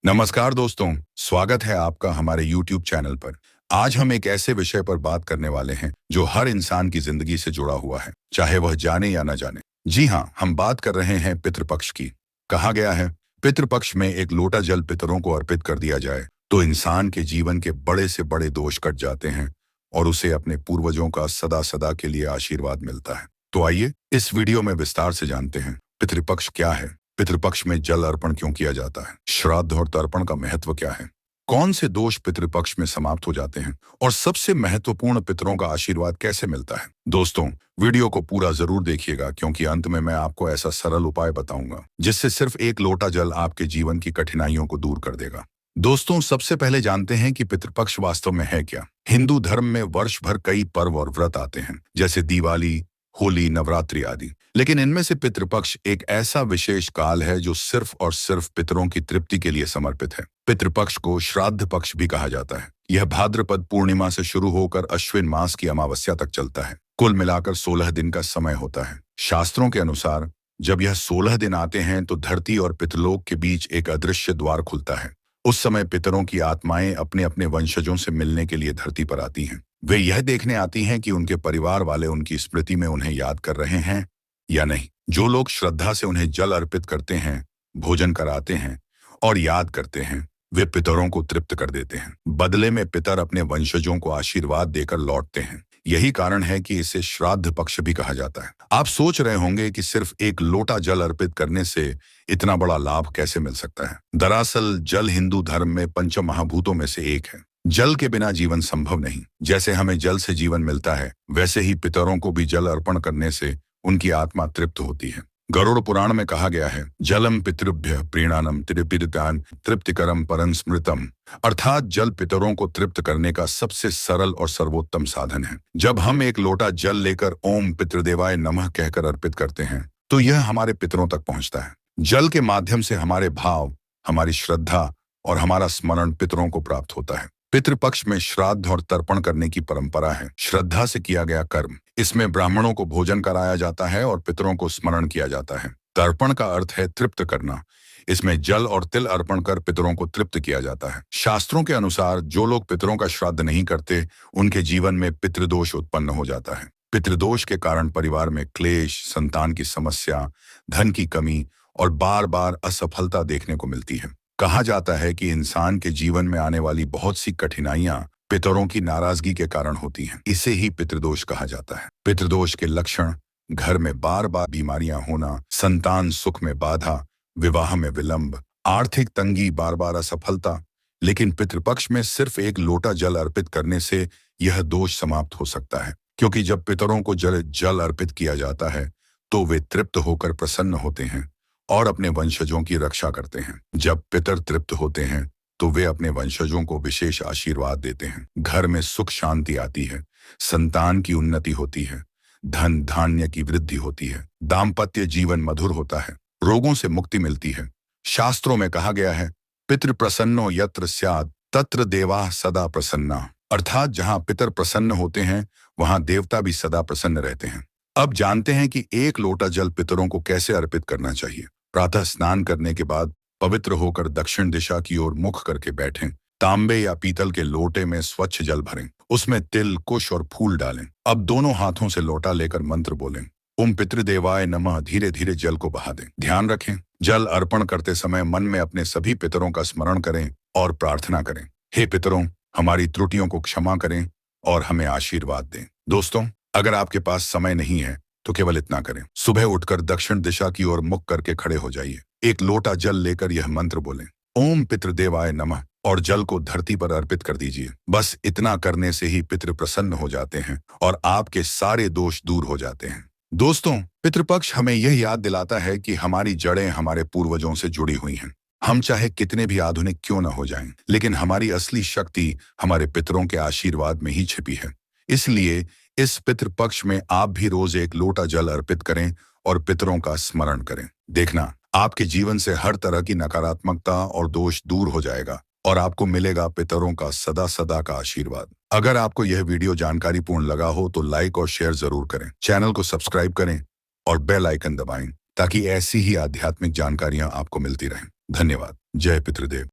नमस्कार दोस्तों, स्वागत है आपका हमारे YouTube चैनल पर। आज हम एक ऐसे विषय पर बात करने वाले हैं जो हर इंसान की जिंदगी से जुड़ा हुआ है, चाहे वह जाने या न जाने। जी हाँ, हम बात कर रहे हैं पितृपक्ष की। कहा गया है, पितृपक्ष में एक लोटा जल पितरों को अर्पित कर दिया जाए तो इंसान के जीवन के बड़े से बड़े दोष कट जाते हैं और उसे अपने पूर्वजों का सदा सदा के लिए आशीर्वाद मिलता है। तो आइए इस वीडियो में विस्तार से जानते हैं पितृपक्ष क्या है, पितृपक्ष में जल अर्पण क्यों किया जाता है, श्राद्ध और तर्पण का महत्व क्या है, कौन से दोष पितृपक्ष में समाप्त हो जाते हैं और सबसे महत्वपूर्ण पितरों का आशीर्वाद कैसे मिलता है। दोस्तों, वीडियो को पूरा जरूर देखिएगा क्योंकि अंत में मैं आपको ऐसा सरल उपाय बताऊंगा जिससे सिर्फ एक लोटा जल आपके जीवन की कठिनाइयों को दूर कर देगा। दोस्तों, सबसे पहले जानते हैं कि पितृपक्ष वास्तव में है क्या। हिंदू धर्म में वर्ष भर कई पर्व और व्रत आते हैं, जैसे दिवाली, होली, नवरात्रि आदि। लेकिन इनमें से पितृपक्ष एक ऐसा विशेष काल है जो सिर्फ और सिर्फ पितरों की तृप्ति के लिए समर्पित है। पितृपक्ष को श्राद्ध पक्ष भी कहा जाता है। यह भाद्रपद पूर्णिमा से शुरू होकर अश्विन मास की अमावस्या तक चलता है। कुल मिलाकर 16 दिन का समय होता है। शास्त्रों के अनुसार जब यह 16 दिन आते हैं तो धरती और पितरलोक के बीच एक अदृश्य द्वार खुलता है। उस समय पितरों की आत्माएं अपने अपने वंशजों से मिलने के लिए धरती पर आती हैं। वे यह देखने आती हैं कि उनके परिवार वाले उनकी स्मृति में उन्हें याद कर रहे हैं या नहीं। जो लोग श्रद्धा से उन्हें जल अर्पित करते हैं, भोजन कराते हैं और याद करते हैं, वे पितरों को तृप्त कर देते हैं। बदले में पितर अपने वंशजों को आशीर्वाद देकर लौटते हैं। यही कारण है कि इसे श्राद्ध पक्ष भी कहा जाता है। आप सोच रहे होंगे कि सिर्फ एक लोटा जल अर्पित करने से इतना बड़ा लाभ कैसे मिल सकता है। दरअसल जल हिंदू धर्म में पंच महाभूतों में से एक है। जल के बिना जीवन संभव नहीं। जैसे हमें जल से जीवन मिलता है, वैसे ही पितरों को भी जल अर्पण करने से उनकी आत्मा तृप्त होती है। गरुड़ पुराण में कहा गया है, जलम पितृभ्य प्रीणानम त्रिपितान तृप्तिकरम परं स्मृतम, अर्थात जल पितरों को तृप्त करने का सबसे सरल और सर्वोत्तम साधन है। जब हम एक लोटा जल लेकर ओम पितृदेवाय नमः कहकर अर्पित करते हैं तो यह हमारे पितरों तक पहुंचता है। जल के माध्यम से हमारे भाव, हमारी श्रद्धा और हमारा स्मरण पितरों को प्राप्त होता है। पितृपक्ष में श्राद्ध और तर्पण करने की परंपरा है। श्रद्धा से किया गया कर्म, इसमें ब्राह्मणों को भोजन कराया जाता है और पितरों को स्मरण किया जाता है। तर्पण का अर्थ है तृप्त करना। इसमें जल और तिल अर्पण कर पितरों को तृप्त किया जाता है। शास्त्रों के अनुसार जो लोग पितरों का श्राद्ध नहीं करते, उनके जीवन में पितृदोष उत्पन्न हो जाता है। पितृदोष के कारण परिवार में क्लेश, संतान की समस्या, धन की कमी और बार बार असफलता देखने को मिलती है। कहा जाता है कि इंसान के जीवन में आने वाली बहुत सी कठिनाइयां पितरों की नाराजगी के कारण होती हैं। इसे ही पितृदोष कहा जाता है। पितृदोष के लक्षण घर में बार बार बीमारियां होना, संतान सुख में बाधा, विवाह में विलंब, आर्थिक तंगी, बार बार असफलता। लेकिन पितृपक्ष में सिर्फ एक लोटा जल अर्पित करने से यह दोष समाप्त हो सकता है, क्योंकि जब पितरों को जल अर्पित किया जाता है तो वे तृप्त होकर प्रसन्न होते हैं और अपने वंशजों की रक्षा करते हैं। जब पितर तृप्त होते हैं तो वे अपने वंशजों को विशेष आशीर्वाद देते हैं। घर में सुख शांति आती है, संतान की उन्नति होती है, धन धान्य की वृद्धि होती है, दाम्पत्य जीवन मधुर होता है, रोगों से मुक्ति मिलती है। शास्त्रों में कहा गया है, पितृ प्रसन्नो यत्र स्यात् तत्र देवाः सदा प्रसन्ना, अर्थात जहां पितर प्रसन्न होते हैं वहां देवता भी सदा प्रसन्न रहते हैं। अब जानते हैं कि एक लोटा जल पितरों को कैसे अर्पित करना चाहिए। प्रातः स्नान करने के बाद पवित्र होकर दक्षिण दिशा की ओर मुख करके बैठें। तांबे या पीतल के लोटे में स्वच्छ जल भरें, उसमें तिल, कुश और फूल डालें। अब दोनों हाथों से लोटा लेकर मंत्र बोलें, ओम पितृदेवाय नमः। धीरे धीरे जल को बहा दें। ध्यान रखें, जल अर्पण करते समय मन में अपने सभी पितरों का स्मरण करें और प्रार्थना करें, हे पितरों, हमारी त्रुटियों को क्षमा करें और हमें आशीर्वाद दें। दोस्तों, अगर आपके पास समय नहीं है तो केवल इतना करें, सुबह उठकर दक्षिण दिशा की ओर मुख करके खड़े हो जाइए। एक लोटा जल लेकर यह मंत्र बोलें, ओम पितृदेवाय नमः, और जल को धरती पर अर्पित कर दीजिए। बस इतना करने से ही पितृ प्रसन्न हो जाते हैं और आपके सारे दोष दूर हो जाते हैं। दोस्तों, पितृपक्ष हमें यह याद दिलाता है कि हमारी जड़ें हमारे पूर्वजों से जुड़ी हुई हैं। हम चाहे कितने भी आधुनिक क्यों न हो जाएं, लेकिन हमारी असली शक्ति हमारे पितरों के आशीर्वाद में ही छिपी है। इसलिए इस पितृपक्ष में आप भी रोज एक लोटा जल अर्पित करें और पितरों का स्मरण करें। देखना, आपके जीवन से हर तरह की नकारात्मकता और दोष दूर हो जाएगा और आपको मिलेगा पितरों का सदा सदा का आशीर्वाद। अगर आपको यह वीडियो जानकारीपूर्ण लगा हो तो लाइक और शेयर जरूर करें। चैनल को सब्सक्राइब करें और बेल आइकन दबाएं ताकि ऐसी ही आध्यात्मिक जानकारियां आपको मिलती रहें। धन्यवाद। जय पितृदेव।